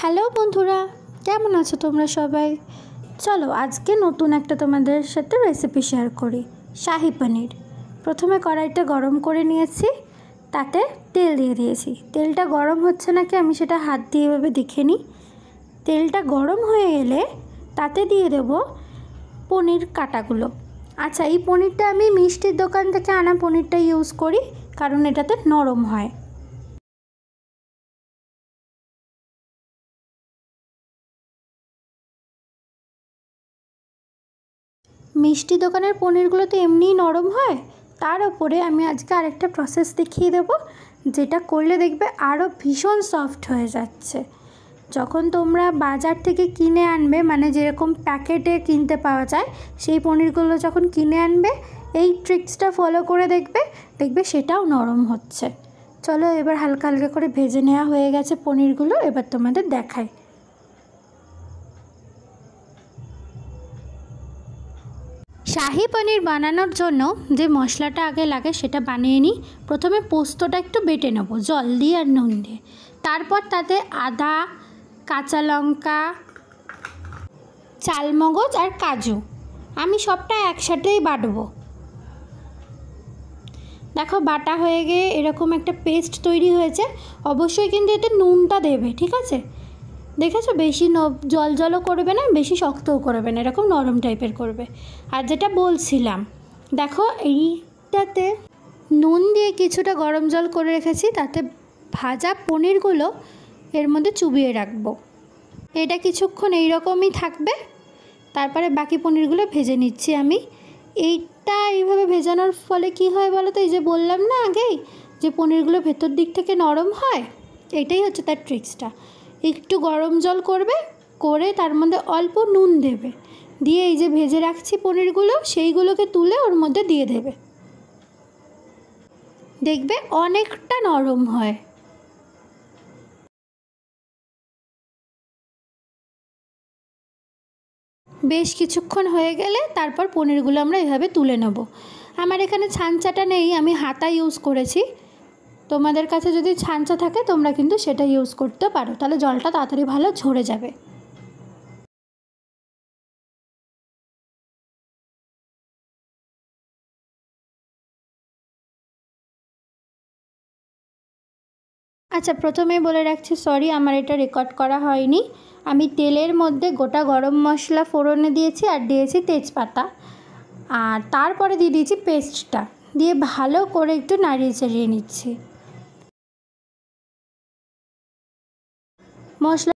Hello বন্ধুরা, কেমন আছো তোমরা সবাই? চলো আজকে নতুন একটা তোমাদের সাথে রেসিপি শেয়ার করি। শাহি পনির। প্রথমে কড়াইটা গরম করে নিয়েছি, তাতে তেল দিয়ে দিয়েছি। তেলটা গরম হচ্ছে নাকি আমি সেটা হাত দিয়ে এভাবে দেখে নিই। তেলটা গরম হয়ে গেলে তাতে দিয়ে দেব পনির কাটাগুলো। আচ্ছা, এই পনিরটা আমি মিষ্টির দোকান থেকে আনা পনিরটা ইউজ করি, কারণ এটাতে নরম হয়। মিষ্টি দোকানের পনিরগুলো তো এমনিই নরম হয়, তার উপরে আমি আজকে আরেকটা প্রসেস দেখিয়ে দেবো, যেটা করলে দেখবে আরও ভীষণ সফট হয়ে যাচ্ছে। যখন তোমরা বাজার থেকে কিনে আনবে, মানে যেরকম প্যাকেটে কিনতে পাওয়া যায়, সেই পনিরগুলো যখন কিনে আনবে এই ট্রিক্সটা ফলো করে দেখবে সেটাও নরম হচ্ছে। চলো এবার হালকা হালকা করে ভেজে নেওয়া হয়ে গেছে পনিরগুলো, এবার তোমাদের দেখাই। শাহি পনির বানানোর জন্য যে মশলাটা আগে লাগে সেটা বানিয়ে নিই। প্রথমে পোস্তটা একটু বেটে নেবো জল দিয়ে আর নুন দিয়ে। তারপর তাতে আদা, কাঁচা লঙ্কা, চালমগজ আর কাজু আমি সবটা একসাথেই বাটবো। দেখো বাটা হয়ে গিয়ে এরকম একটা পেস্ট তৈরি হয়েছে। অবশ্যই কিন্তু এতে নুনটা দেবে, ঠিক আছে? দেখেছো, বেশি জল জলও করবে না, বেশি শক্তও করবে না, এরকম নরম টাইপের করবে। আর যেটা বলছিলাম, দেখো এইটাতে নুন দিয়ে কিছুটা গরম জল করে রেখেছি, তাতে ভাজা পনিরগুলো এর মধ্যে চুবিয়ে রাখবো। এটা কিছুক্ষণ এইরকমই থাকবে, তারপরে বাকি পনিরগুলো ভেজে নিচ্ছি আমি। এইটা এইভাবে ভেজানোর ফলে কি হয় বলো তো? এই যে বললাম না আগেই যে পনিরগুলো ভেতর দিক থেকে নরম হয়, এটাই হচ্ছে তার ট্রিক্সটা। একটু গরম জল করবে, করে তার মধ্যে অল্প নুন দেবে, দিয়ে এই যে ভেজে রাখছি পনিরগুলো, সেইগুলোকে তুলে ওর মধ্যে দিয়ে দেবে। দেখবে অনেকটা নরম হয়। বেশ কিছুক্ষণ হয়ে গেলে তারপর পনিরগুলো আমরা এভাবে তুলে নেব। আমার এখানে ছাঁচাটা নেই, আমি হাতা ইউজ করেছি। তোমাদের কাছে যদি ছাঁচা থাকে তোমরা কিন্তু সেটা ইউজ করতে পারো, তাহলে জলটা তাড়াতাড়ি ভালো ঝরে যাবে। আচ্ছা, প্রথমেই বলে রাখছি সরি, আমার এটা রেকর্ড করা হয়নি। আমি তেলের মধ্যে গোটা গরম মশলা ফোড়নে দিয়েছি আর দিয়েছি তেজপাতা, আর তারপরে দিয়ে দিয়েছি পেস্টটা, দিয়ে ভালো করে একটু নাড়িয়ে চাড়িয়ে নিচ্ছি। মশলা